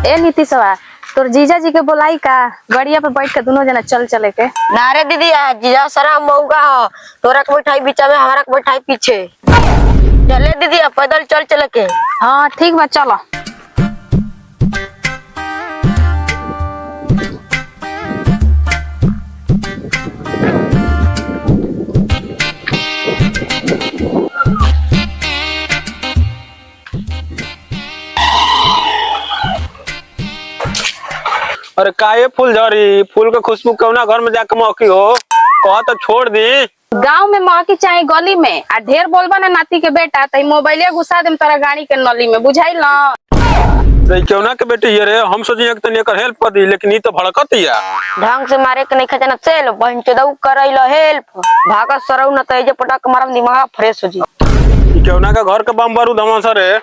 ए नीतीशवा, तोर जीजा जी के बोलाई का गड़िया पे बैठ के दोनों जना चल चले के। ना रे दीदी, जीजा सरा मऊगा हो, तोरा के बैठाई बीचा में, हमारा के बैठाई पीछे। चले दीदी, अब पैदल चल चले के। हाँ ठीक बा, चलो। अरे काहे फूल झरी, फूल के खुशबू कौना घर में जाके मौकी हो, कह तो छोड़ दी। गांव में मौकी चाहे गली में, आ ढेर बोलबा ना नाती के बेटा तो मोबाइलिया घुसा देम तारा गाड़ी के नली में, बुझाइल ना। क्यों के बेटी ये रे, हम सोचिए कि तनी एकर हेल्प कर दी, लेकिन ई तो भड़कतिया। ढंग से मारे के नहीं खजाना चल, बहन चोदऊ करैलो हेल्प, भागा सरऊ न तेज पटक मारम, दिमाग फ्रेश हो जी। क्यों का घर के बम बारूद हम सरे।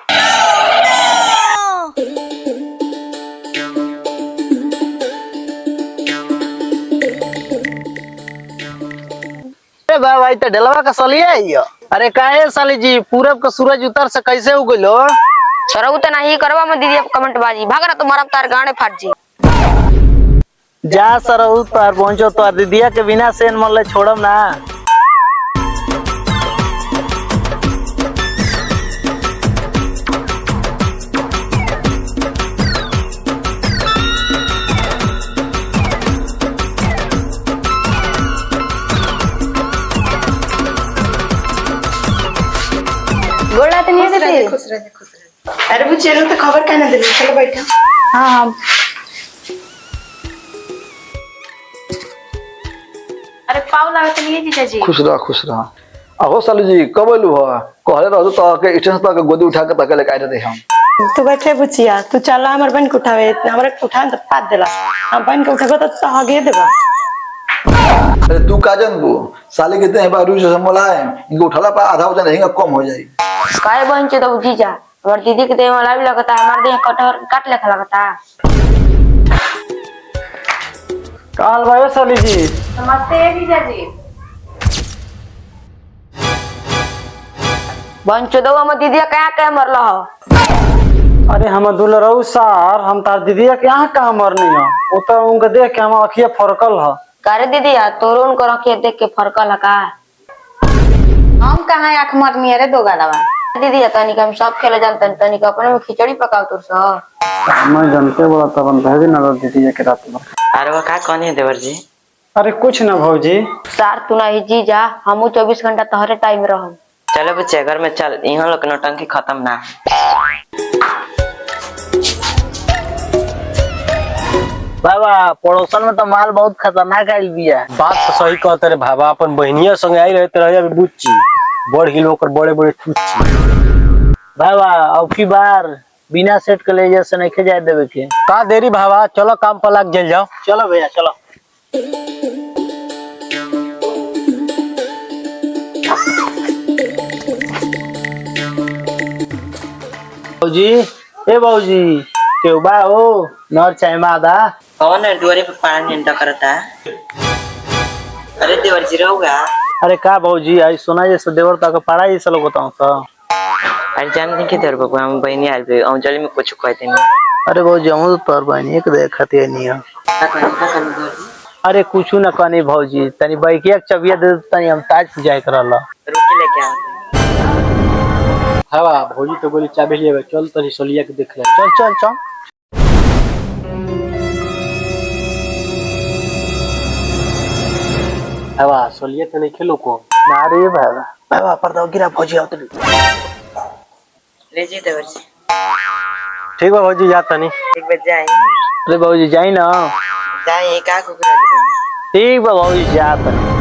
भाई तो डलवा का सलिया। अरे काहे साली जी, पूरब का सूरज उतर से कैसे उगलो? सरऊ तो नहीं करवा में दीदी, अब कमेंट बाजी भाग रहा, तुम्हारा तार गाने फाट जी। जा सरऊ तार पहुंचो, तो दीदिया के बिना सेन मन ले छोड़म ना। गोला तो नहीं देते। खुश रहे। अरे वो चलो तो खबर कहना दे, चलो बैठा। हाँ हाँ। अरे पाव लागत नहीं जीजा जी। खुश रहा। अहो साली जी कब अलू हो, कहले रहो तो के स्टेशन तक गोदी उठा के तक ले काट दे हम। तू बैठे बुचिया, तू चला हमर बहन के उठावे, हमरा के उठान तो पाद देला, हम बहन के उठाबो तो आगे देबा। अरे तू का जानबू, साली के दे बारू से मोलाए, इनको उठाला पा आधा वजन रहेगा, कम हो जाई। काहे बहन चोदऊ जीजा, और दीदी के देह में लाभ लगता, हमारे देह कटहर काट लेखा लगता। काल भाई साली जी। नमस्ते जीजा जी। बहन चोदऊ हम दीदी क्या क्या मरल हो। अरे हम दुलरऊ सार, हम तार दीदिया के यहाँ कहाँ मरनी हो, वो तो उनके देख के हम अखिया फरकल ह। करे दीदी, तोरो उनको रखिए देख के फरकल है का। हम कहाँ आँख मरनी है रे दो गालवा। दीदी तनिक हम सब खेले जानते, तनिक अपने में खिचड़ी पकाओ तुर सा। मैं जानते बोला तब भेजी ना दीदिया के रात में। अरे वो का कहनी है देवर जी? अरे कुछ ना भौजी। सार तू नहीं जीजा, हमू 24 घंटा तोहरे टाइम रहम। चलो बच्चे घर में चल, यहाँ लोग नौटंकी खत्म ना। बाबा पड़ोसन में तो माल बहुत खतरनाक आइल बिया। बात तो सही कहते रे बाबा, अपन बहनिया संग आई रहते रहे अभी बुच्ची, बड़ हिल होकर बड़े बड़े चुच्ची। बाबा अब की बार बिना सेट के ले जैसे नहीं खे जाए देवे के। का देरी भावा, चलो काम पर लग जल जाओ। चलो भैया चलो। बाबूजी, ए बाबूजी, क्यों बा हो नर चाय मादा? कौन है दुआरे पे पानी अंडा करता है? अरे देवर जी रहोगा? अरे का बाबूजी, आज सोना जैसे देवर तक पढ़ा जैसा लोग बताऊं तो। अरे जानते कि देवर बाबू हम बहनी आल पे अंजलि में कुछ कहते नहीं। अरे बाबूजी हम तो तोर बहनी एक देख खाती नहीं है। का कहनी देवर जी? अरे कुछ ना कहनी भौजी, तनी बैकिया के चबिया दे तनी हम ताज पूजा करला। रोटी लेके आओ। हाँ भौजी तो बोली चाबी ले, चल तनी सोलिया के देख ले। चल चल चल। हवा सोलिया तो नहीं खेलो को ना रे बाबा, बाबा पर्दा गिरा भौजी आवत। ले जी देवर जी। ठीक बा भौजी, जाता नहीं। एक बज जाए। अरे बाबूजी जाई ना। जाए का कुकरा दे। ठीक बा बाबूजी जाता।